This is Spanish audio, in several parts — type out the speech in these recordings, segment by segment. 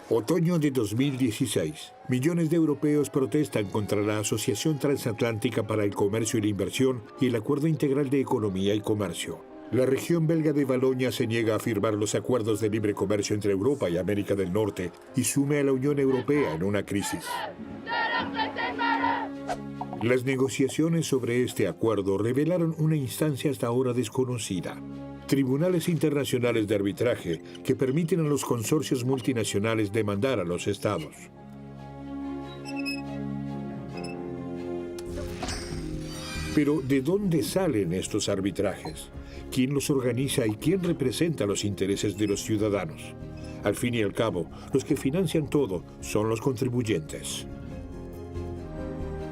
Otoño de 2016. Millones de europeos protestan contra la Asociación Transatlántica para el Comercio y la Inversión y el Acuerdo Integral de Economía y Comercio. La región belga de Valonia se niega a firmar los acuerdos de libre comercio entre Europa y América del Norte y sume a la Unión Europea en una crisis. Las negociaciones sobre este acuerdo revelaron una instancia hasta ahora desconocida. Tribunales internacionales de arbitraje que permiten a los consorcios multinacionales demandar a los estados. Pero, ¿de dónde salen estos arbitrajes? ¿Quién los organiza y quién representa los intereses de los ciudadanos? Al fin y al cabo, los que financian todo son los contribuyentes.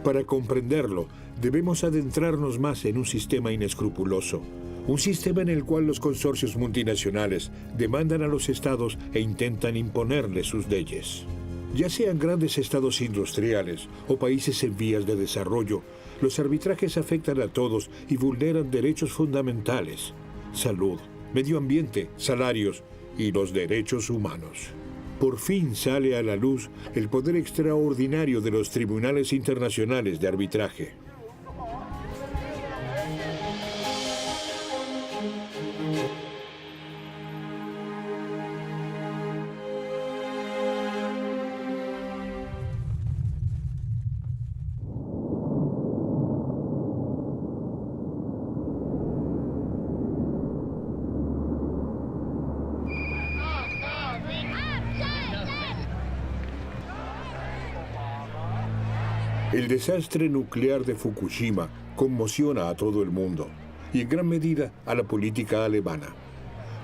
Para comprenderlo, debemos adentrarnos más en un sistema inescrupuloso. Un sistema en el cual los consorcios multinacionales demandan a los estados e intentan imponerles sus leyes. Ya sean grandes estados industriales o países en vías de desarrollo, los arbitrajes afectan a todos y vulneran derechos fundamentales: salud, medio ambiente, salarios y los derechos humanos. Por fin sale a la luz el poder extraordinario de los tribunales internacionales de arbitraje. El desastre nuclear de Fukushima conmociona a todo el mundo y en gran medida a la política alemana.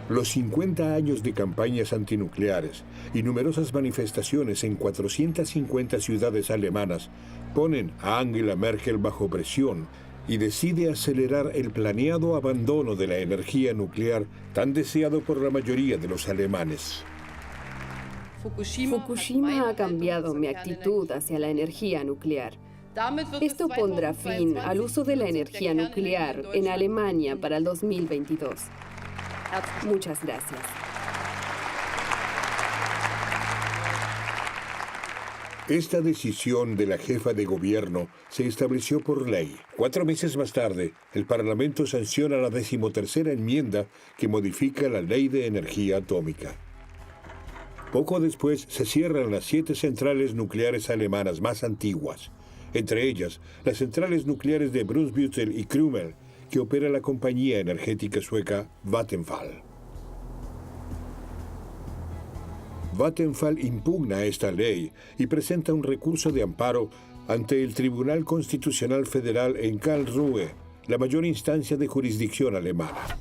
Los 50 años de campañas antinucleares y numerosas manifestaciones en 450 ciudades alemanas ponen a Angela Merkel bajo presión y decide acelerar el planeado abandono de la energía nuclear tan deseado por la mayoría de los alemanes. Fukushima ha cambiado mi actitud hacia la energía nuclear. Esto pondrá fin al uso de la energía nuclear en Alemania para el 2022. Muchas gracias. Esta decisión de la jefa de gobierno se estableció por ley. 4 meses más tarde, el Parlamento sanciona la 13ª enmienda que modifica la Ley de Energía Atómica. Poco después se cierran las 7 centrales nucleares alemanas más antiguas, entre ellas las centrales nucleares de Brunsbüttel y Krümmel, que opera la compañía energética sueca Vattenfall. Vattenfall impugna esta ley y presenta un recurso de amparo ante el Tribunal Constitucional Federal en Karlsruhe, la mayor instancia de jurisdicción alemana.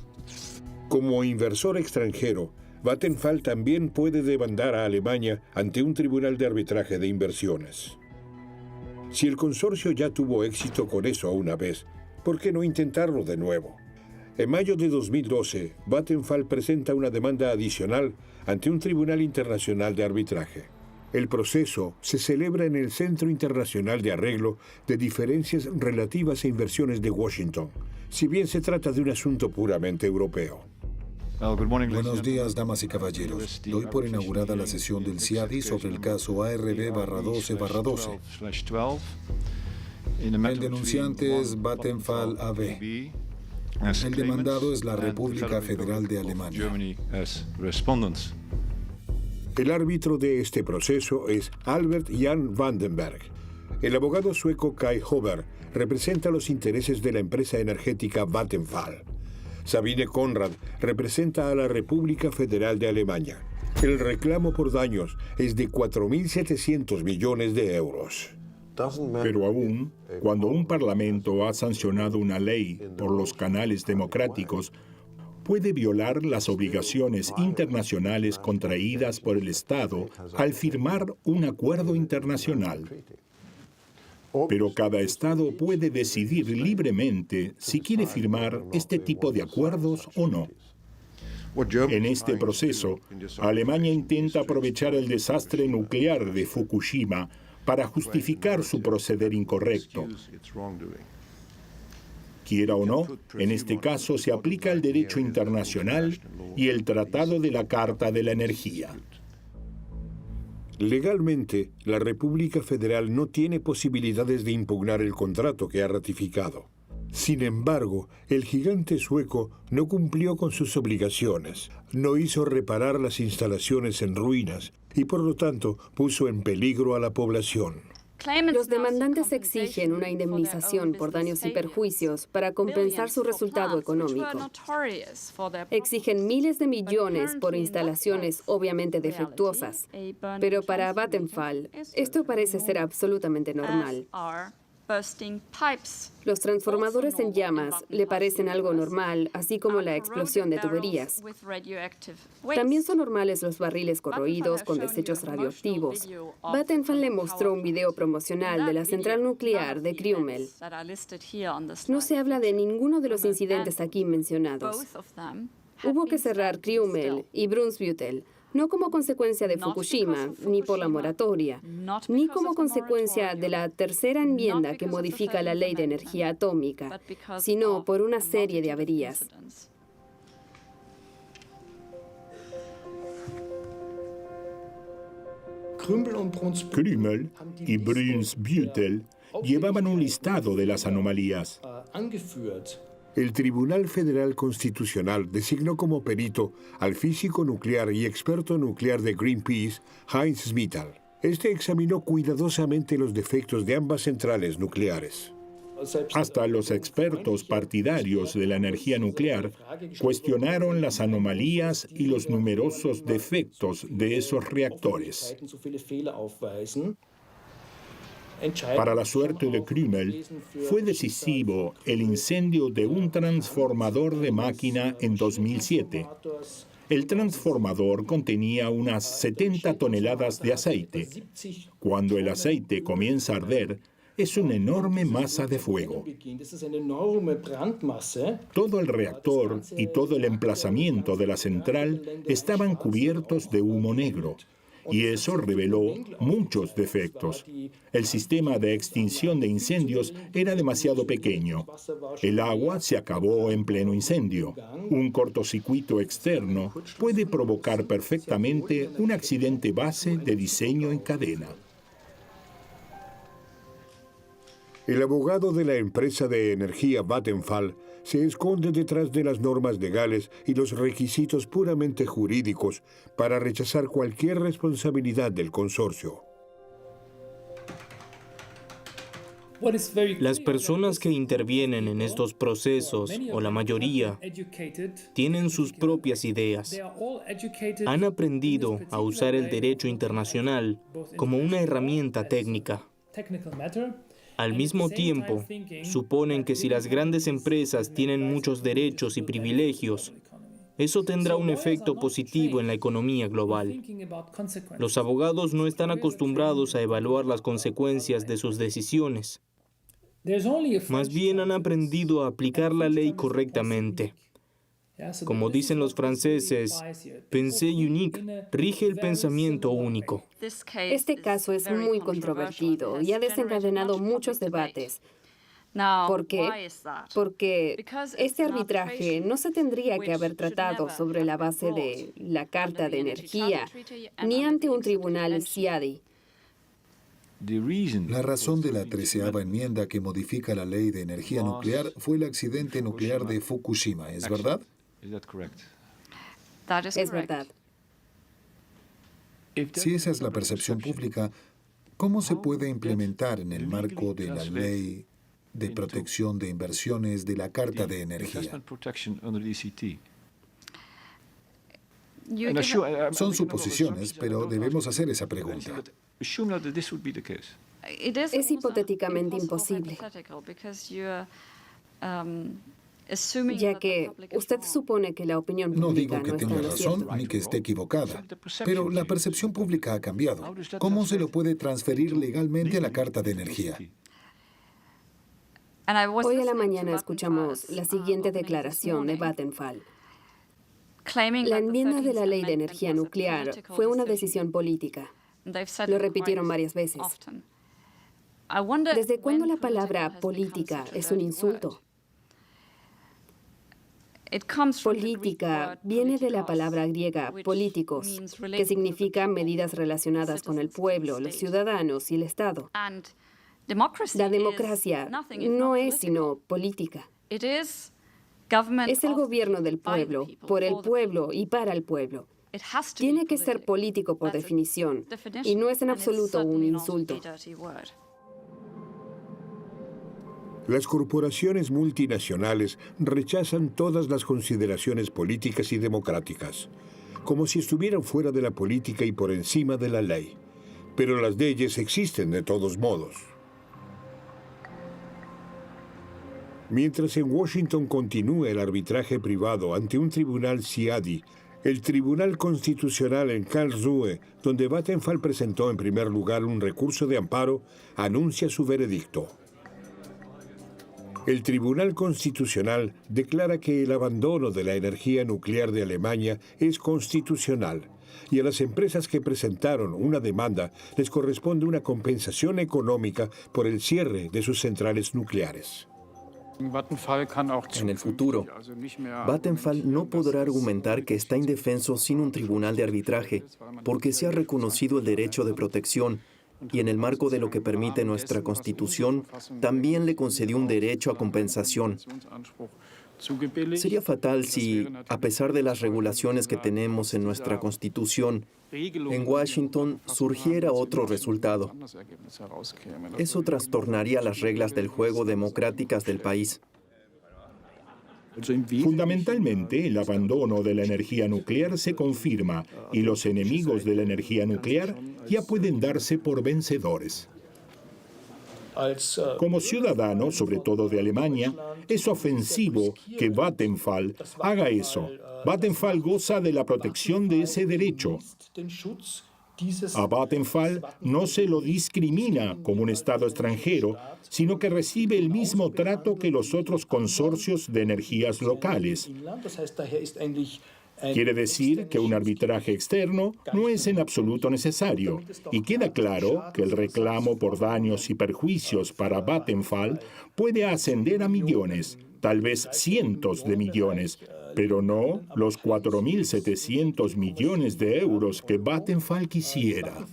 Como inversor extranjero, Vattenfall también puede demandar a Alemania ante un tribunal de arbitraje de inversiones. Si el consorcio ya tuvo éxito con eso una vez, ¿por qué no intentarlo de nuevo? En mayo de 2012, Vattenfall presenta una demanda adicional ante un tribunal internacional de arbitraje. El proceso se celebra en el Centro Internacional de Arreglo de Diferencias Relativas a Inversiones de Washington, si bien se trata de un asunto puramente europeo. Buenos días, damas y caballeros. Doy por inaugurada la sesión del CIADI sobre el caso ARB-12-12. El denunciante es Vattenfall AB. El demandado es la República Federal de Alemania. El árbitro de este proceso es Albert Jan Vandenberg. El abogado sueco Kai Hover representa los intereses de la empresa energética Vattenfall. Sabine Konrad representa a la República Federal de Alemania. El reclamo por daños es de 4.700 millones de euros. Pero aún, cuando un parlamento ha sancionado una ley por los canales democráticos, puede violar las obligaciones internacionales contraídas por el Estado al firmar un acuerdo internacional. Pero cada Estado puede decidir libremente si quiere firmar este tipo de acuerdos o no. En este proceso, Alemania intenta aprovechar el desastre nuclear de Fukushima para justificar su proceder incorrecto. Quiera o no, en este caso se aplica el derecho internacional y el Tratado de la Carta de la Energía. Legalmente, la República Federal no tiene posibilidades de impugnar el contrato que ha ratificado. Sin embargo, el gigante sueco no cumplió con sus obligaciones, no hizo reparar las instalaciones en ruinas y por lo tanto puso en peligro a la población. Los demandantes exigen una indemnización por daños y perjuicios para compensar su resultado económico. Exigen miles de millones por instalaciones obviamente defectuosas, pero para Vattenfall esto parece ser absolutamente normal. Los transformadores en llamas le parecen algo normal, así como la explosión de tuberías. También son normales los barriles corroídos con desechos radioactivos. Vattenfall le mostró un video promocional de la central nuclear de Krümmel. No se habla de ninguno de los incidentes aquí mencionados. Hubo que cerrar Krümmel y Brunsbüttel, no como consecuencia de Fukushima, ni por la moratoria, ni como consecuencia de la tercera enmienda que modifica la ley de energía atómica, sino por una serie de averías. Krümmel y Brunsbüttel llevaban un listado de las anomalías. El Tribunal Federal Constitucional designó como perito al físico nuclear y experto nuclear de Greenpeace, Heinz Smittal. Este examinó cuidadosamente los defectos de ambas centrales nucleares. Hasta los expertos partidarios de la energía nuclear cuestionaron las anomalías y los numerosos defectos de esos reactores. Para la suerte de Krümmel, fue decisivo el incendio de un transformador de máquina en 2007. El transformador contenía unas 70 toneladas de aceite. Cuando el aceite comienza a arder, es una enorme masa de fuego. Todo el reactor y todo el emplazamiento de la central estaban cubiertos de humo negro. Y eso reveló muchos defectos. El sistema de extinción de incendios era demasiado pequeño. El agua se acabó en pleno incendio. Un cortocircuito externo puede provocar perfectamente un accidente base de diseño en cadena. El abogado de la empresa de energía Vattenfall se esconde detrás de las normas legales y los requisitos puramente jurídicos para rechazar cualquier responsabilidad del consorcio. Las personas que intervienen en estos procesos, o la mayoría, tienen sus propias ideas. Han aprendido a usar el derecho internacional como una herramienta técnica. Al mismo tiempo, suponen que si las grandes empresas tienen muchos derechos y privilegios, eso tendrá un efecto positivo en la economía global. Los abogados no están acostumbrados a evaluar las consecuencias de sus decisiones. Más bien han aprendido a aplicar la ley correctamente. Como dicen los franceses, pensée unique rige el pensamiento único. Este caso es muy controvertido y ha desencadenado muchos debates. ¿Por qué? Porque este arbitraje no se tendría que haber tratado sobre la base de la Carta de Energía, ni ante un tribunal CIADI. La razón de la 13ª enmienda que modifica la ley de energía nuclear fue el accidente nuclear de Fukushima, ¿es verdad? Es verdad. Si esa es la percepción pública, ¿cómo se puede implementar en el marco de la ley de protección de inversiones de la Carta de Energía? Son suposiciones, pero debemos hacer esa pregunta. Es hipotéticamente imposible, ya que usted supone que la opinión No pública digo que no está tenga en lo razón cierto. ni que esté equivocada, pero la percepción pública ha cambiado. ¿Cómo se lo puede transferir legalmente a la Carta de Energía? Hoy a la mañana escuchamos la siguiente declaración de Vattenfall. La enmienda de la ley de energía nuclear fue una decisión política. Lo repitieron varias veces. ¿Desde cuándo la palabra política es un insulto? Política viene de la palabra griega políticos, que significa medidas relacionadas con el pueblo, los ciudadanos y el Estado. La democracia no es sino política. Es el gobierno del pueblo, por el pueblo y para el pueblo. Tiene que ser político por definición, y no es en absoluto un insulto. Las corporaciones multinacionales rechazan todas las consideraciones políticas y democráticas, como si estuvieran fuera de la política y por encima de la ley. Pero las leyes existen de todos modos. Mientras en Washington continúa el arbitraje privado ante un tribunal CIADI, el Tribunal Constitucional en Karlsruhe, donde Vattenfall presentó en primer lugar un recurso de amparo, anuncia su veredicto. El Tribunal Constitucional declara que el abandono de la energía nuclear de Alemania es constitucional y a las empresas que presentaron una demanda les corresponde una compensación económica por el cierre de sus centrales nucleares. En el futuro, Vattenfall no podrá argumentar que está indefenso sin un tribunal de arbitraje, porque se ha reconocido el derecho de protección y en el marco de lo que permite nuestra Constitución, también le concedió un derecho a compensación. Sería fatal si, a pesar de las regulaciones que tenemos en nuestra Constitución, en Washington surgiera otro resultado. Eso trastornaría las reglas del juego democráticas del país. Fundamentalmente, el abandono de la energía nuclear se confirma y los enemigos de la energía nuclear ya pueden darse por vencedores. Como ciudadano, sobre todo de Alemania, es ofensivo que Vattenfall haga eso. Vattenfall goza de la protección de ese derecho. A Vattenfall no se lo discrimina como un Estado extranjero, sino que recibe el mismo trato que los otros consorcios de energías locales. Quiere decir que un arbitraje externo no es en absoluto necesario, y queda claro que el reclamo por daños y perjuicios para Vattenfall puede ascender a millones, tal vez cientos de millones, pero no los 4.700 millones de euros que Vattenfall quisiera.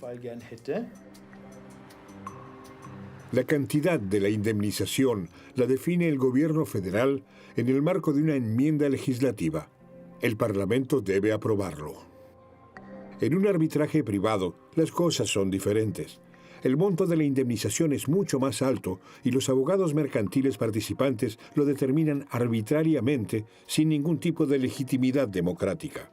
La cantidad de la indemnización la define el gobierno federal en el marco de una enmienda legislativa. El Parlamento debe aprobarlo. En un arbitraje privado, las cosas son diferentes. El monto de la indemnización es mucho más alto y los abogados mercantiles participantes lo determinan arbitrariamente sin ningún tipo de legitimidad democrática.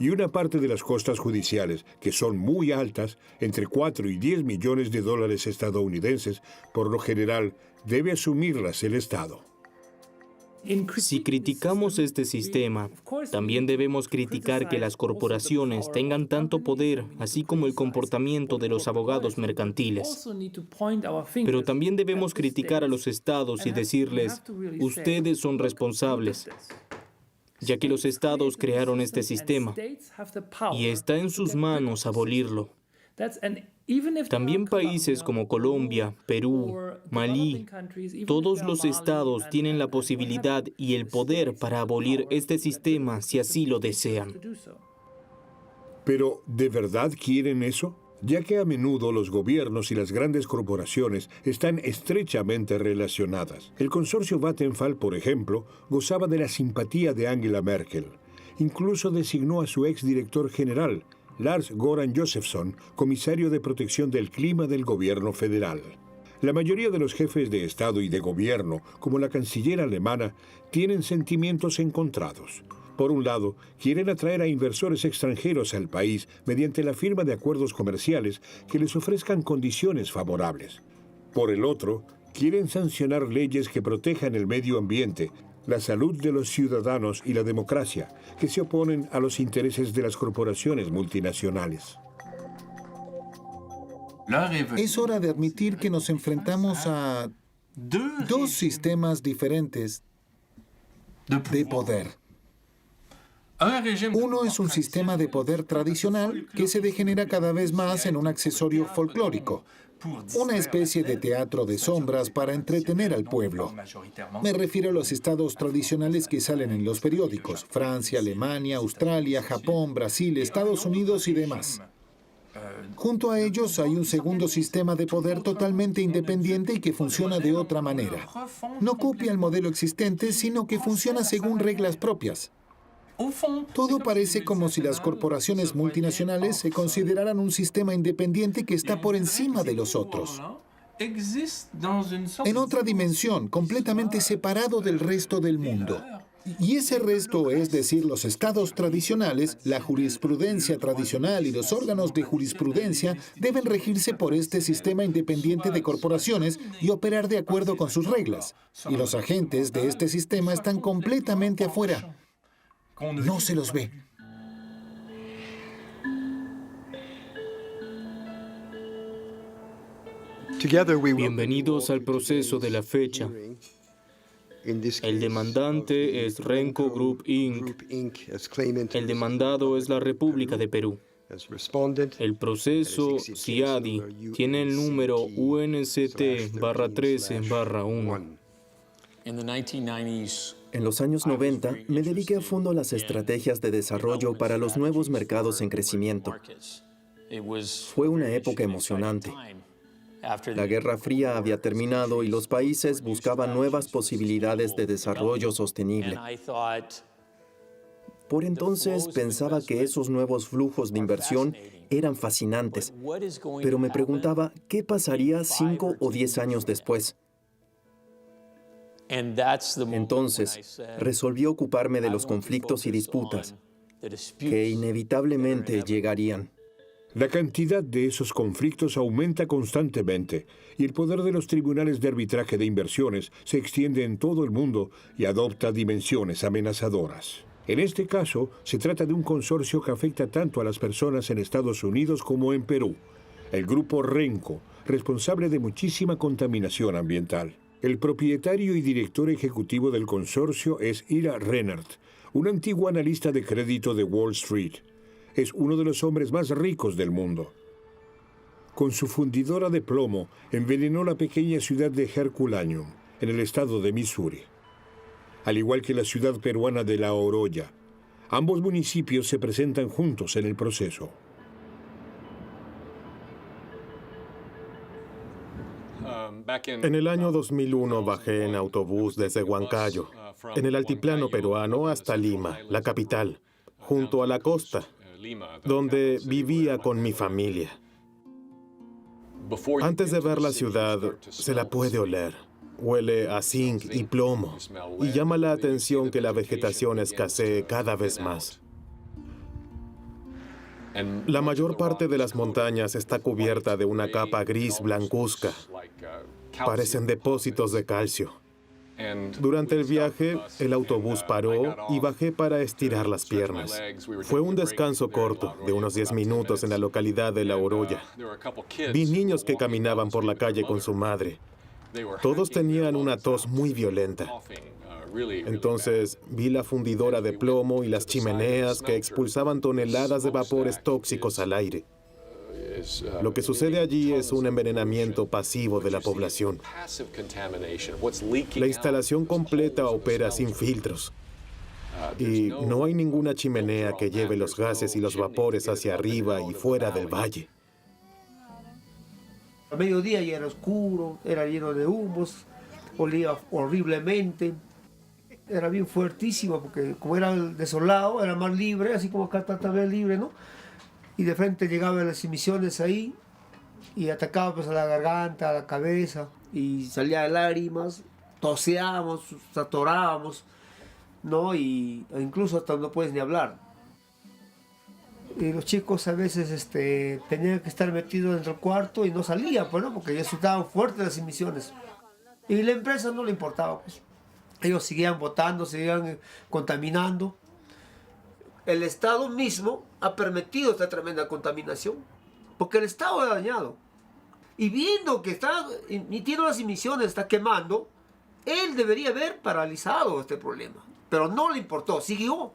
Y una parte de las costas judiciales, que son muy altas, entre 4 y 10 millones de dólares estadounidenses, por lo general, debe asumirlas el Estado. Si criticamos este sistema, también debemos criticar que las corporaciones tengan tanto poder, así como el comportamiento de los abogados mercantiles. Pero también debemos criticar a los estados y decirles, ustedes son responsables, ya que los estados crearon este sistema y está en sus manos abolirlo. También países como Colombia, Perú, Malí, todos los estados tienen la posibilidad y el poder para abolir este sistema si así lo desean. Pero, ¿de verdad quieren eso? Ya que a menudo los gobiernos y las grandes corporaciones están estrechamente relacionadas. El consorcio Vattenfall, por ejemplo, gozaba de la simpatía de Angela Merkel. Incluso designó a su exdirector general, Lars-Göran Josephson, comisario de protección del clima del gobierno federal. La mayoría de los jefes de Estado y de gobierno, como la canciller alemana, tienen sentimientos encontrados. Por un lado, quieren atraer a inversores extranjeros al país mediante la firma de acuerdos comerciales que les ofrezcan condiciones favorables. Por el otro, quieren sancionar leyes que protejan el medio ambiente, la salud de los ciudadanos y la democracia, que se oponen a los intereses de las corporaciones multinacionales. Es hora de admitir que nos enfrentamos a dos sistemas diferentes de poder. Uno es un sistema de poder tradicional que se degenera cada vez más en un accesorio folclórico, una especie de teatro de sombras para entretener al pueblo. Me refiero a los estados tradicionales que salen en los periódicos: Francia, Alemania, Australia, Japón, Brasil, Estados Unidos y demás. Junto a ellos hay un segundo sistema de poder totalmente independiente y que funciona de otra manera. No copia el modelo existente, sino que funciona según reglas propias. Todo parece como si las corporaciones multinacionales se consideraran un sistema independiente que está por encima de los otros, en otra dimensión, completamente separado del resto del mundo. Y ese resto, es decir, los estados tradicionales, la jurisprudencia tradicional y los órganos de jurisprudencia, deben regirse por este sistema independiente de corporaciones y operar de acuerdo con sus reglas. Y los agentes de este sistema están completamente afuera. No se los ve. Bienvenidos al proceso de la fecha. El demandante es Renko Group Inc. El demandado es la República de Perú. El proceso CIADI tiene el número UNCT-13-1. En los años 90, me dediqué a fondo a las estrategias de desarrollo para los nuevos mercados en crecimiento. Fue una época emocionante. La Guerra Fría había terminado y los países buscaban nuevas posibilidades de desarrollo sostenible. Por entonces pensaba que esos nuevos flujos de inversión eran fascinantes, pero me preguntaba qué pasaría 5 o 10 años después. Entonces, resolví ocuparme de los conflictos y disputas que inevitablemente llegarían. La cantidad de esos conflictos aumenta constantemente y el poder de los tribunales de arbitraje de inversiones se extiende en todo el mundo y adopta dimensiones amenazadoras. En este caso, se trata de un consorcio que afecta tanto a las personas en Estados Unidos como en Perú. El grupo Renko, responsable de muchísima contaminación ambiental. El propietario y director ejecutivo del consorcio es Ira Rennert, un antiguo analista de crédito de Wall Street. Es uno de los hombres más ricos del mundo. Con su fundidora de plomo, envenenó la pequeña ciudad de Herculaneum, en el estado de Missouri, al igual que la ciudad peruana de La Oroya. Ambos municipios se presentan juntos en el proceso. En el año 2001 bajé en autobús desde Huancayo, en el altiplano peruano, hasta Lima, la capital, junto a la costa, donde vivía con mi familia. Antes de ver la ciudad, se la puede oler. Huele a zinc y plomo, y llama la atención que la vegetación escasee cada vez más. La mayor parte de las montañas está cubierta de una capa gris blancuzca. Parecen depósitos de calcio. Durante el viaje, el autobús paró y bajé para estirar las piernas. Fue un descanso corto, de unos 10 minutos en la localidad de La Oroya. Vi niños que caminaban por la calle con su madre. Todos tenían una tos muy violenta. Entonces vi la fundidora de plomo y las chimeneas que expulsaban toneladas de vapores tóxicos al aire. Lo que sucede allí es un envenenamiento pasivo de la población. La instalación completa opera sin filtros. Y no hay ninguna chimenea que lleve los gases y los vapores hacia arriba y fuera del valle. A mediodía ya era oscuro, era lleno de humos, olía horriblemente. Era bien fuertísimo porque como era desolado, era más libre, así como acá está también libre, ¿no? Y de frente llegaban las emisiones ahí y atacaba pues a la garganta, a la cabeza y salía lágrimas, toseábamos, atorábamos, ¿no? Y incluso hasta no puedes ni hablar. Y los chicos a veces tenían que estar metidos dentro del cuarto y no salían, pues, ¿no? Porque ya estaban fuertes las emisiones. Y la empresa no le importaba, pues. Ellos seguían botando, seguían contaminando. El Estado mismo ha permitido esta tremenda contaminación, porque el Estado ha dañado. Y viendo que está emitiendo las emisiones, está quemando, él debería haber paralizado este problema. Pero no le importó, siguió.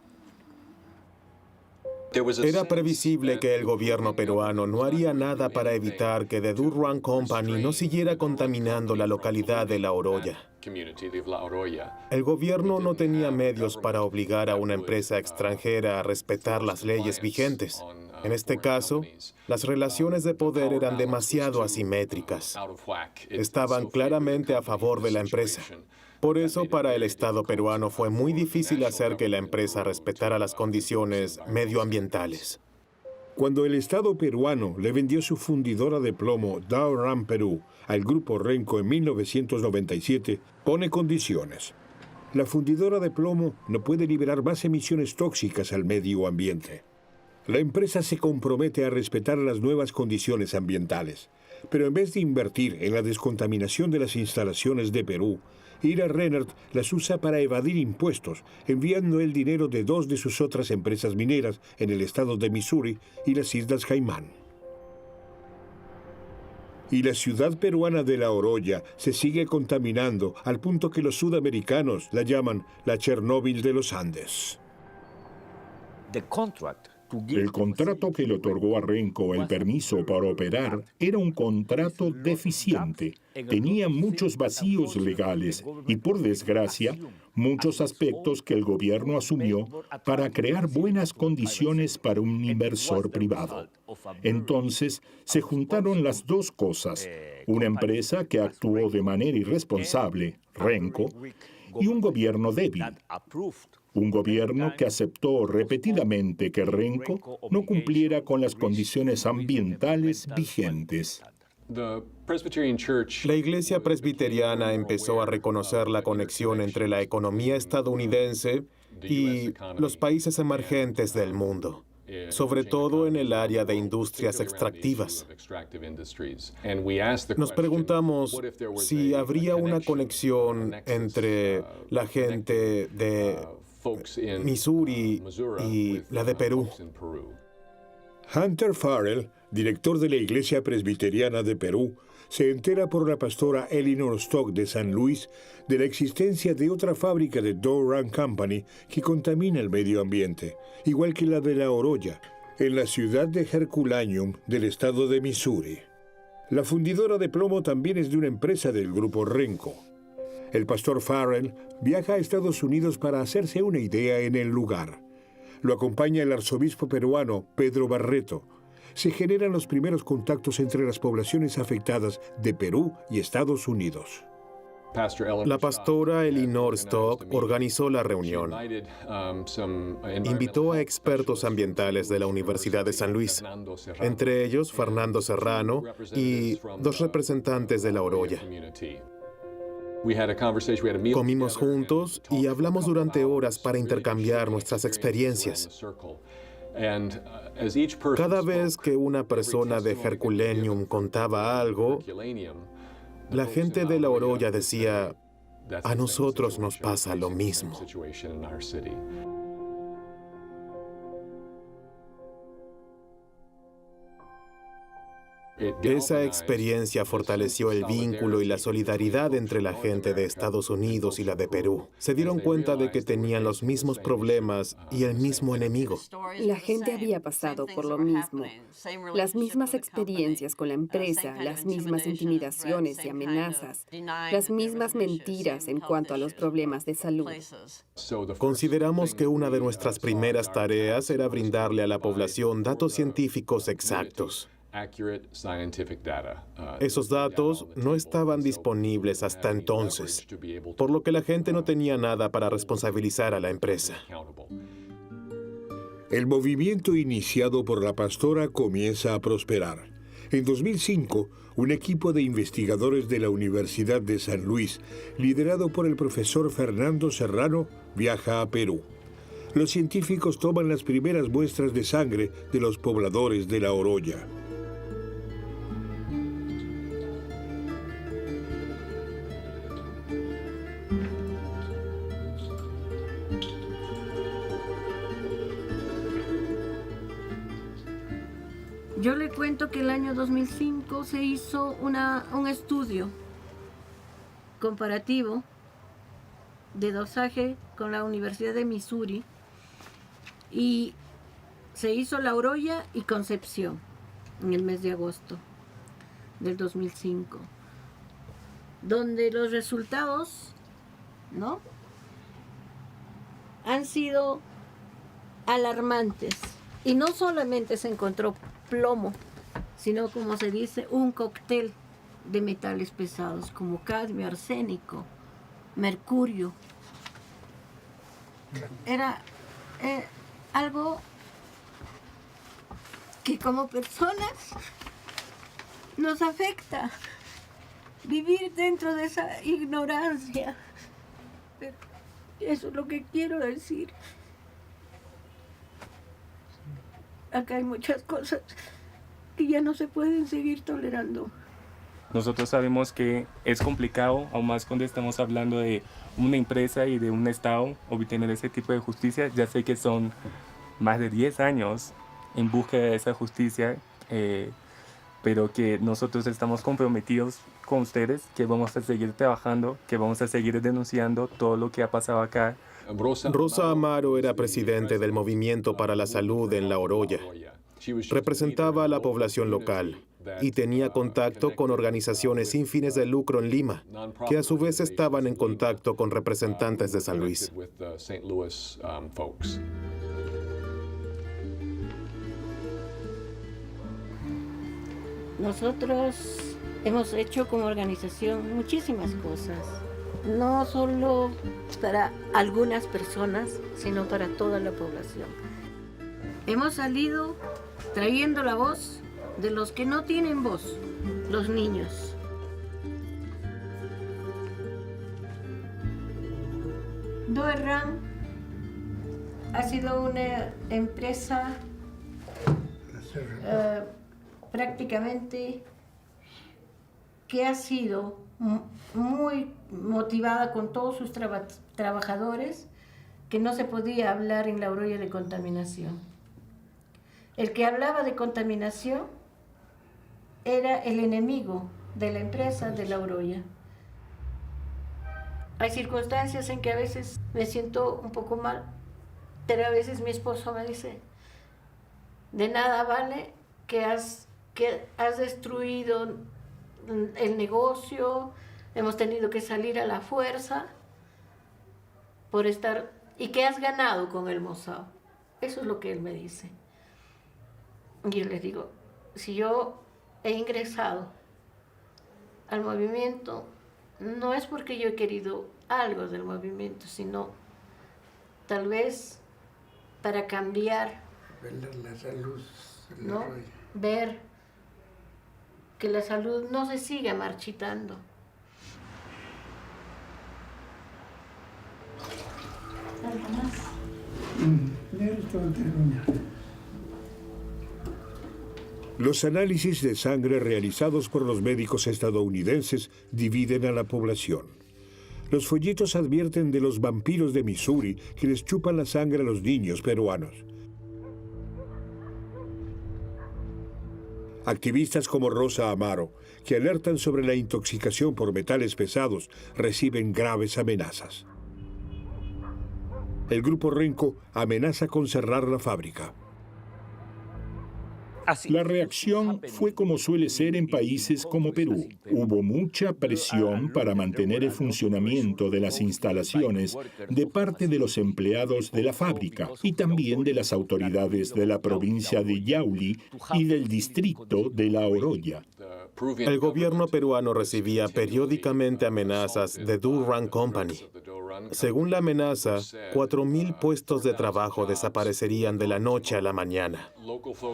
Era previsible que el gobierno peruano no haría nada para evitar que The Durham Company no siguiera contaminando la localidad de La Oroya. El gobierno no tenía medios para obligar a una empresa extranjera a respetar las leyes vigentes. En este caso, las relaciones de poder eran demasiado asimétricas. Estaban claramente a favor de la empresa. Por eso, para el Estado peruano fue muy difícil hacer que la empresa respetara las condiciones medioambientales. Cuando el Estado peruano le vendió su fundidora de plomo Dow Ram Perú al grupo Renco en 1997, pone condiciones. La fundidora de plomo no puede liberar más emisiones tóxicas al medio ambiente. La empresa se compromete a respetar las nuevas condiciones ambientales, pero en vez de invertir en la descontaminación de las instalaciones de Perú, Ira Rennert las usa para evadir impuestos, enviando el dinero de dos de sus otras empresas mineras en el estado de Missouri y las Islas Caimán. Y la ciudad peruana de La Oroya se sigue contaminando al punto que los sudamericanos la llaman la Chernóbil de los Andes. El contrato que le otorgó a Renco el permiso para operar era un contrato deficiente. Tenía muchos vacíos legales y, por desgracia, muchos aspectos que el gobierno asumió para crear buenas condiciones para un inversor privado. Entonces, se juntaron las dos cosas. Una empresa que actuó de manera irresponsable, Renco, y un gobierno débil. Un gobierno que aceptó repetidamente que Renco no cumpliera con las condiciones ambientales vigentes. La Iglesia Presbiteriana empezó a reconocer la conexión entre la economía estadounidense y los países emergentes del mundo, sobre todo en el área de industrias extractivas. Nos preguntamos si habría una conexión entre la gente de Missouri y la de Perú. Hunter Farrell, director de la Iglesia Presbiteriana de Perú, se entera por la pastora Eleanor Stock de San Luis de la existencia de otra fábrica de Dow Ram Company que contamina el medio ambiente, igual que la de La Oroya, en la ciudad de Herculaneum del estado de Missouri. La fundidora de plomo también es de una empresa del grupo Renco. El pastor Farrell viaja a Estados Unidos para hacerse una idea en el lugar. Lo acompaña el arzobispo peruano Pedro Barreto. Se generan los primeros contactos entre las poblaciones afectadas de Perú y Estados Unidos. La pastora Eleanor Stock organizó la reunión. Invitó a expertos ambientales de la Universidad de San Luis, entre ellos Fernando Serrano y dos representantes de La Oroya. Comimos juntos y hablamos durante horas para intercambiar nuestras experiencias. Cada vez que una persona de Herculaneum contaba algo, la gente de La Oroya decía, a nosotros nos pasa lo mismo. Esa experiencia fortaleció el vínculo y la solidaridad entre la gente de Estados Unidos y la de Perú. Se dieron cuenta de que tenían los mismos problemas y el mismo enemigo. La gente había pasado por lo mismo. Las mismas experiencias con la empresa, las mismas intimidaciones y amenazas, las mismas mentiras en cuanto a los problemas de salud. Consideramos que una de nuestras primeras tareas era brindarle a la población datos científicos exactos. Esos datos no estaban disponibles hasta entonces, por lo que la gente no tenía nada para responsabilizar a la empresa. El movimiento iniciado por la pastora comienza a prosperar. En 2005, un equipo de investigadores de la Universidad de San Luis, liderado por el profesor Fernando Serrano, viaja a Perú. Los científicos toman las primeras muestras de sangre de los pobladores de La Oroya. Yo le cuento que el año 2005 se hizo un estudio comparativo de dosaje con la Universidad de Missouri y se hizo La Oroya y Concepción en el mes de agosto del 2005, donde los resultados, ¿no?, han sido alarmantes. Y no solamente se encontró plomo, sino, como se dice, un cóctel de metales pesados como cadmio, arsénico, mercurio. Era algo que como personas nos afecta vivir dentro de esa ignorancia. Pero eso es lo que quiero decir. Acá hay muchas cosas que ya no se pueden seguir tolerando. Nosotros sabemos que es complicado, aún más cuando estamos hablando de una empresa y de un Estado, obtener ese tipo de justicia. Ya sé que son más de 10 años en búsqueda de esa justicia, pero que nosotros estamos comprometidos con ustedes, que vamos a seguir trabajando, que vamos a seguir denunciando todo lo que ha pasado acá. Rosa Amaro era presidente del Movimiento para la Salud en La Oroya. Representaba a la población local y tenía contacto con organizaciones sin fines de lucro en Lima, que a su vez estaban en contacto con representantes de San Luis. Nosotros hemos hecho como organización muchísimas cosas, no solo para algunas personas, sino para toda la población. Hemos salido trayendo la voz de los que no tienen voz, los niños. Doerran ha sido una empresa prácticamente que ha sido muy motivada con todos sus trabajadores, que no se podía hablar en La Oroya de contaminación. El que hablaba de contaminación era el enemigo de la empresa de La Oroya. Hay circunstancias en que a veces me siento un poco mal, pero a veces mi esposo me dice, de nada vale que has destruido el negocio, hemos tenido que salir a la fuerza por estar, y que has ganado con el Mossad. Eso es lo que él me dice. Y yo les digo, si yo he ingresado al movimiento, no es porque yo he querido algo del movimiento, sino tal vez para cambiar, ¿no?, ver que la salud no se siga marchitando. ¿Algo más? Los análisis de sangre realizados por los médicos estadounidenses dividen a la población. Los folletos advierten de los vampiros de Missouri que les chupan la sangre a los niños peruanos. Activistas como Rosa Amaro, que alertan sobre la intoxicación por metales pesados, reciben graves amenazas. El grupo Renco amenaza con cerrar la fábrica. La reacción fue como suele ser en países como Perú. Hubo mucha presión para mantener el funcionamiento de las instalaciones de parte de los empleados de la fábrica y también de las autoridades de la provincia de Yauli y del distrito de La Oroya. El gobierno peruano recibía periódicamente amenazas de Doerran Company. Según la amenaza, 4.000 puestos de trabajo desaparecerían de la noche a la mañana.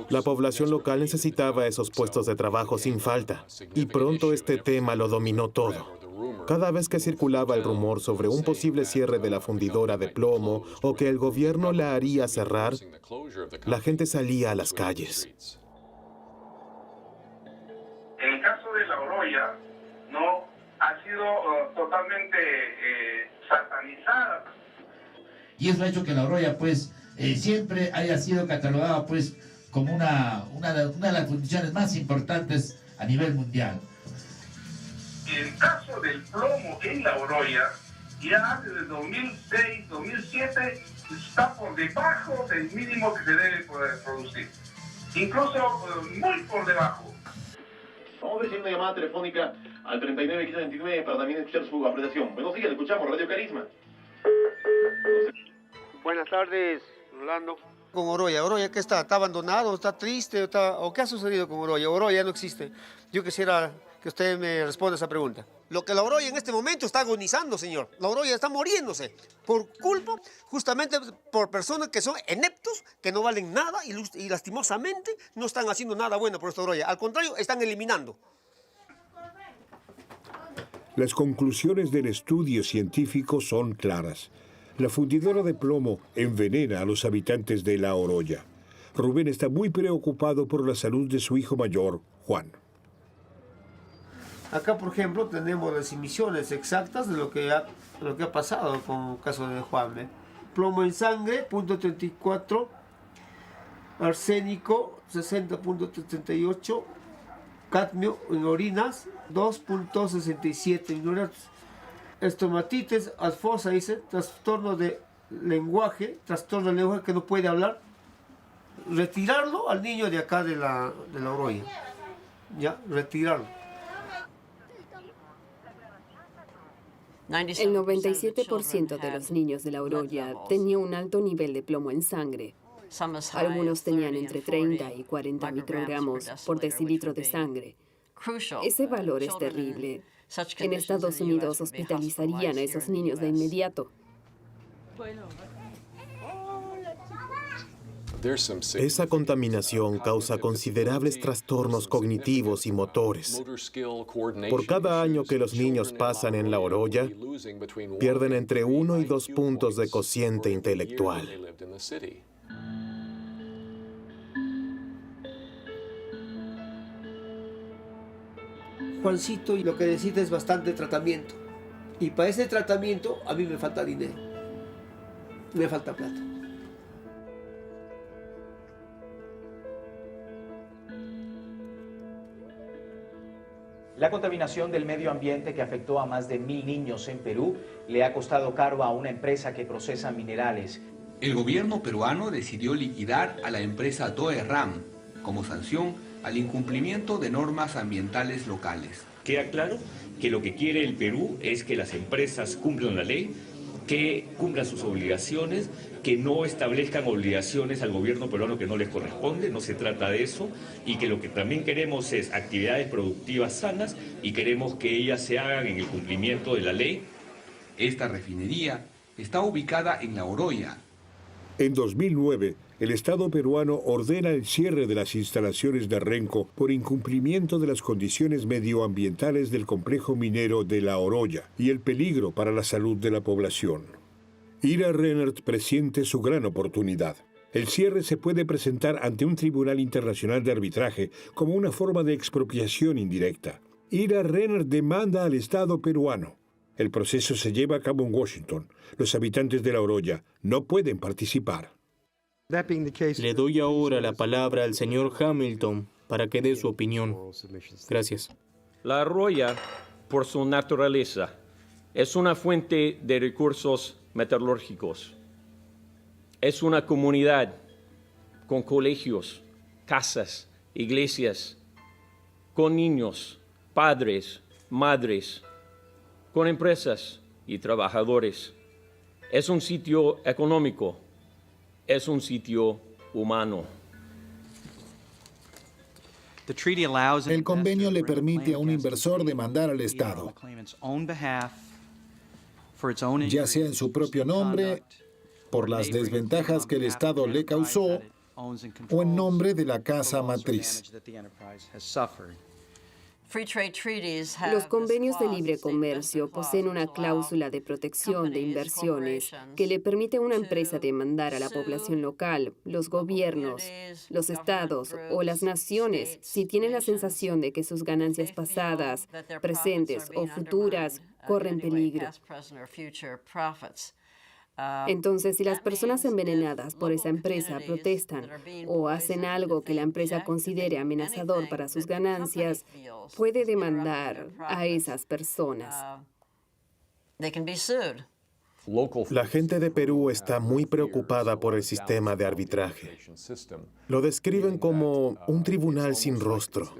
La población local necesitaba esos puestos de trabajo sin falta, y pronto este tema lo dominó todo. Cada vez que circulaba el rumor sobre un posible cierre de la fundidora de plomo o que el gobierno la haría cerrar, la gente salía a las calles. En el caso de La Oroya, no ha sido totalmente satanizada. Y eso ha hecho que La Oroya, pues, siempre haya sido catalogada, pues, como una de las fundiciones más importantes a nivel mundial. En el caso del plomo en La Oroya, ya desde el 2006, 2007 está por debajo del mínimo que se debe poder producir. Incluso muy por debajo. Vamos a ver si hay una llamada telefónica al 39 para también escuchar su apreciación. Buenos días, le escuchamos, Radio Carisma. Buenas tardes, Rolando. Con Oroya, ¿Oroya qué está? ¿Está abandonado? ¿Está triste? ¿O qué ha sucedido con Oroya? Oroya ya no existe. Yo quisiera que usted me responda esa pregunta. Lo que la Oroya en este momento está agonizando, señor. La Oroya está muriéndose por culpa, justamente por personas que son ineptos, que no valen nada y lastimosamente no están haciendo nada bueno por esta Oroya. Al contrario, están eliminando. Las conclusiones del estudio científico son claras. La fundidora de plomo envenena a los habitantes de La Oroya. Rubén está muy preocupado por la salud de su hijo mayor, Juan. Acá, por ejemplo, tenemos las emisiones exactas de lo que ha pasado con el caso de Juan. Plomo en sangre, 0.34. Arsénico, 60.38. Cadmio en orinas, 2.67. Estomatitis asfosa, dice, trastorno de lenguaje que no puede hablar. Retirarlo al niño de acá de la Oroya. Ya, retirarlo. El 97% de los niños de La Oroya tenía un alto nivel de plomo en sangre. Algunos tenían entre 30 y 40 microgramos por decilitro de sangre. Ese valor es terrible. En Estados Unidos hospitalizarían a esos niños de inmediato. Esa contaminación causa considerables trastornos cognitivos y motores. Por cada año que los niños pasan en La Oroya, pierden entre 1 y 2 puntos de cociente intelectual. Juancito, lo que necesita es bastante tratamiento. Y para ese tratamiento a mí me falta dinero. Me falta plata. La contaminación del medio ambiente que afectó a más de 1.000 niños en Perú le ha costado caro a una empresa que procesa minerales. El gobierno peruano decidió liquidar a la empresa Doe-Ram como sanción al incumplimiento de normas ambientales locales. Queda claro que lo que quiere el Perú es que las empresas cumplan la ley, que cumplan sus obligaciones, que no establezcan obligaciones al gobierno peruano que no les corresponde, no se trata de eso, y que lo que también queremos es actividades productivas sanas y queremos que ellas se hagan en el cumplimiento de la ley. Esta refinería está ubicada en La Oroya. En 2009, el Estado peruano ordena el cierre de las instalaciones de Renco por incumplimiento de las condiciones medioambientales del complejo minero de La Oroya y el peligro para la salud de la población. Ira Rennert presiente su gran oportunidad. El cierre se puede presentar ante un tribunal internacional de arbitraje como una forma de expropiación indirecta. Ira Rennert demanda al Estado peruano. El proceso se lleva a cabo en Washington. Los habitantes de La Oroya no pueden participar. Le doy ahora la palabra al señor Hamilton para que dé su opinión. Gracias. La Oroya, por su naturaleza, es una fuente de recursos metalúrgicos. Es una comunidad con colegios, casas, iglesias, con niños, padres, madres, con empresas y trabajadores. Es un sitio económico, es un sitio humano. El convenio le permite a un inversor demandar al Estado, ya sea en su propio nombre, por las desventajas que el Estado le causó, o en nombre de la casa matriz. Los convenios de libre comercio poseen una cláusula de protección de inversiones que le permite a una empresa demandar a la población local, los gobiernos, los estados o las naciones si tienen la sensación de que sus ganancias pasadas, presentes o futuras corren peligro. Entonces, si las personas envenenadas por esa empresa protestan o hacen algo que la empresa considere amenazador para sus ganancias, puede demandar a esas personas. La gente de Perú está muy preocupada por el sistema de arbitraje. Lo describen como un tribunal sin rostro.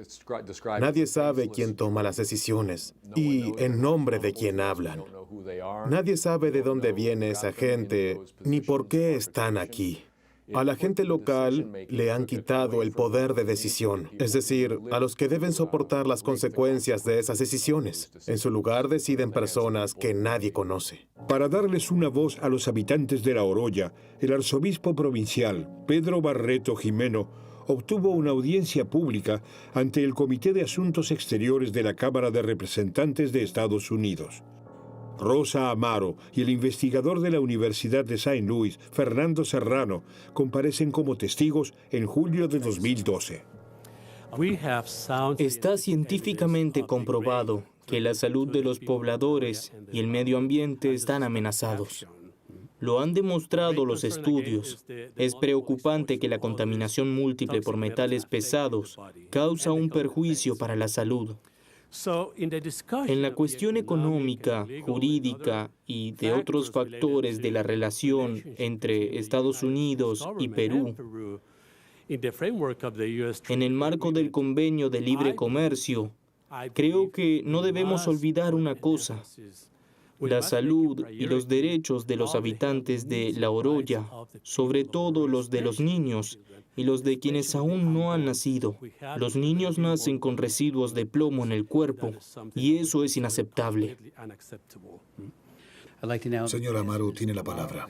Nadie sabe quién toma las decisiones y en nombre de quién hablan. Nadie sabe de dónde viene esa gente ni por qué están aquí. A la gente local le han quitado el poder de decisión, es decir, a los que deben soportar las consecuencias de esas decisiones. En su lugar deciden personas que nadie conoce. Para darles una voz a los habitantes de La Oroya, el arzobispo provincial, Pedro Barreto Jimeno, obtuvo una audiencia pública ante el Comité de Asuntos Exteriores de la Cámara de Representantes de Estados Unidos. Rosa Amaro y el investigador de la Universidad de Saint Louis, Fernando Serrano, comparecen como testigos en julio de 2012. Está científicamente comprobado que la salud de los pobladores y el medio ambiente están amenazados. Lo han demostrado los estudios. Es preocupante que la contaminación múltiple por metales pesados causa un perjuicio para la salud. En la cuestión económica, jurídica y de otros factores de la relación entre Estados Unidos y Perú, en el marco del Convenio de Libre Comercio, creo que no debemos olvidar una cosa: la salud y los derechos de los habitantes de La Oroya, sobre todo los de los niños y los de quienes aún no han nacido. Los niños nacen con residuos de plomo en el cuerpo y eso es inaceptable. Señora Amaro, tiene la palabra.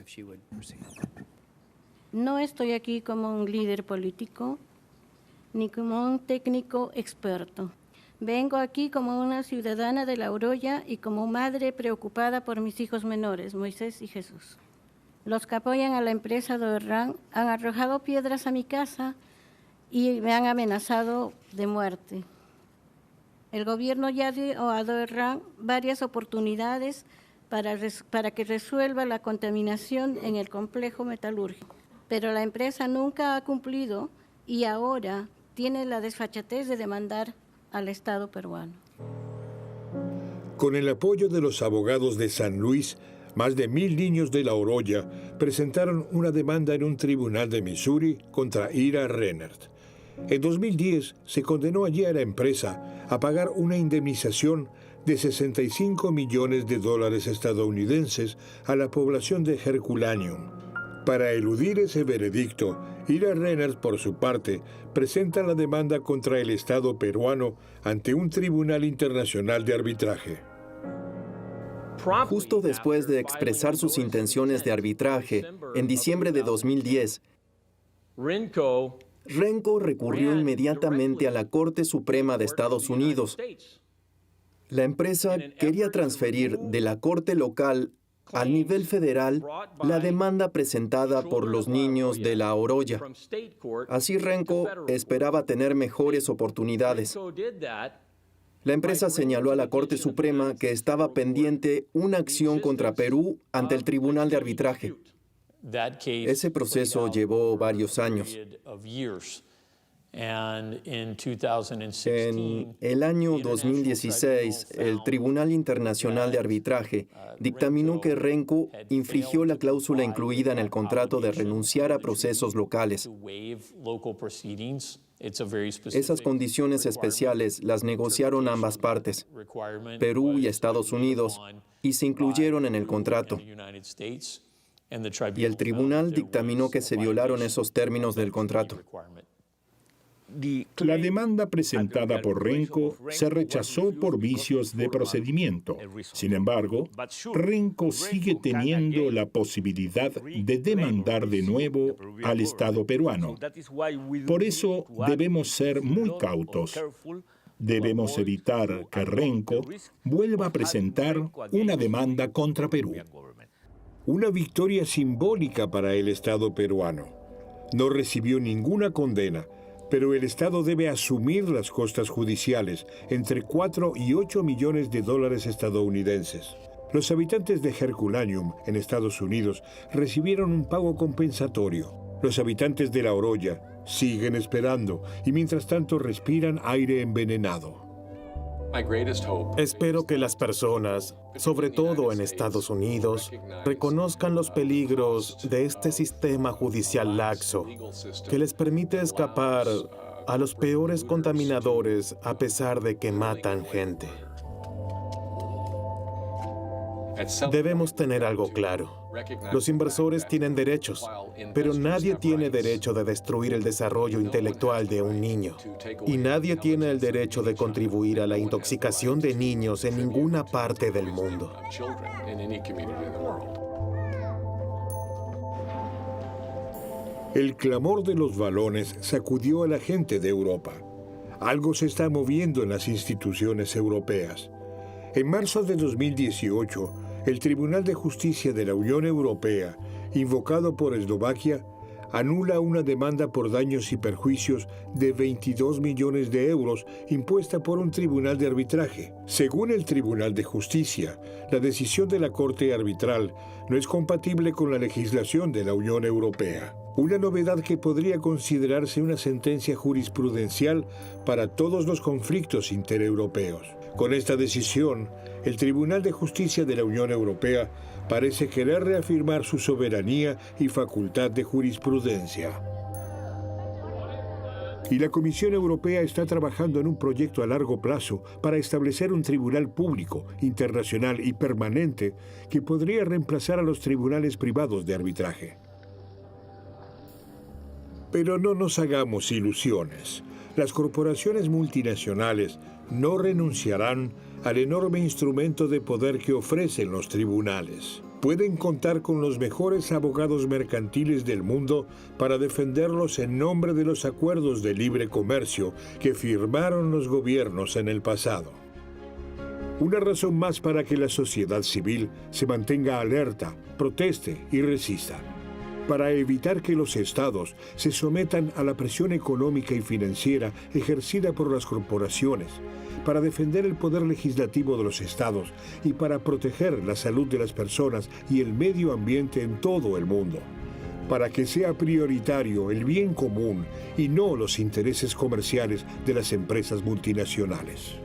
No estoy aquí como un líder político ni como un técnico experto. Vengo aquí como una ciudadana de La Oroya y como madre preocupada por mis hijos menores, Moisés y Jesús. Los que apoyan a la empresa Doerran han arrojado piedras a mi casa y me han amenazado de muerte. El gobierno ya dio a Doerran varias oportunidades para que resuelva la contaminación en el complejo metalúrgico, pero la empresa nunca ha cumplido y ahora tiene la desfachatez de demandar al Estado peruano. Con el apoyo de los abogados de San Luis, más de 1,000 niños de La Oroya presentaron una demanda en un tribunal de Missouri contra Ira Rennert. En 2010 se condenó allí a la empresa a pagar una indemnización de $65 millones estadounidenses a la población de Herculaneum. Para eludir ese veredicto, Ira Rennert, por su parte, presenta la demanda contra el Estado peruano ante un tribunal internacional de arbitraje. Justo después de expresar sus intenciones de arbitraje, en diciembre de 2010, Renco recurrió inmediatamente a la Corte Suprema de Estados Unidos. La empresa quería transferir de la Corte local al nivel federal la demanda presentada por los niños de La Oroya. Así Renco esperaba tener mejores oportunidades. La empresa señaló a la Corte Suprema que estaba pendiente una acción contra Perú ante el Tribunal de Arbitraje. Ese proceso llevó varios años. En el año 2016, el Tribunal Internacional de Arbitraje dictaminó que Renco infringió la cláusula incluida en el contrato de renunciar a procesos locales. Esas condiciones especiales las negociaron ambas partes, Perú y Estados Unidos, y se incluyeron en el contrato. Y el tribunal dictaminó que se violaron esos términos del contrato. La demanda presentada por Renco se rechazó por vicios de procedimiento. Sin embargo, Renco sigue teniendo la posibilidad de demandar de nuevo al Estado peruano. Por eso debemos ser muy cautos. Debemos evitar que Renco vuelva a presentar una demanda contra Perú. Una victoria simbólica para el Estado peruano. No recibió ninguna condena, pero el Estado debe asumir las costas judiciales, entre 4 y 8 millones de dólares estadounidenses. Los habitantes de Herculaneum, en Estados Unidos, recibieron un pago compensatorio. Los habitantes de La Oroya siguen esperando y mientras tanto respiran aire envenenado. Espero que las personas, sobre todo en Estados Unidos, reconozcan los peligros de este sistema judicial laxo, que les permite escapar a los peores contaminadores a pesar de que matan gente. Debemos tener algo claro. Los inversores tienen derechos, pero nadie tiene derecho de destruir el desarrollo intelectual de un niño. Y nadie tiene el derecho de contribuir a la intoxicación de niños en ninguna parte del mundo. El clamor de los balones sacudió a la gente de Europa. Algo se está moviendo en las instituciones europeas. En marzo de 2018, el Tribunal de Justicia de la Unión Europea, invocado por Eslovaquia, anula una demanda por daños y perjuicios de 22 millones de euros impuesta por un tribunal de arbitraje. Según el Tribunal de Justicia, la decisión de la Corte Arbitral no es compatible con la legislación de la Unión Europea. Una novedad que podría considerarse una sentencia jurisprudencial para todos los conflictos intereuropeos. Con esta decisión, el Tribunal de Justicia de la Unión Europea parece querer reafirmar su soberanía y facultad de jurisprudencia. Y la Comisión Europea está trabajando en un proyecto a largo plazo para establecer un tribunal público, internacional y permanente que podría reemplazar a los tribunales privados de arbitraje. Pero no nos hagamos ilusiones. Las corporaciones multinacionales no renunciarán al enorme instrumento de poder que ofrecen los tribunales. Pueden contar con los mejores abogados mercantiles del mundo para defenderlos en nombre de los acuerdos de libre comercio que firmaron los gobiernos en el pasado. Una razón más para que la sociedad civil se mantenga alerta, proteste y resista. Para evitar que los estados se sometan a la presión económica y financiera ejercida por las corporaciones, para defender el poder legislativo de los estados y para proteger la salud de las personas y el medio ambiente en todo el mundo, para que sea prioritario el bien común y no los intereses comerciales de las empresas multinacionales.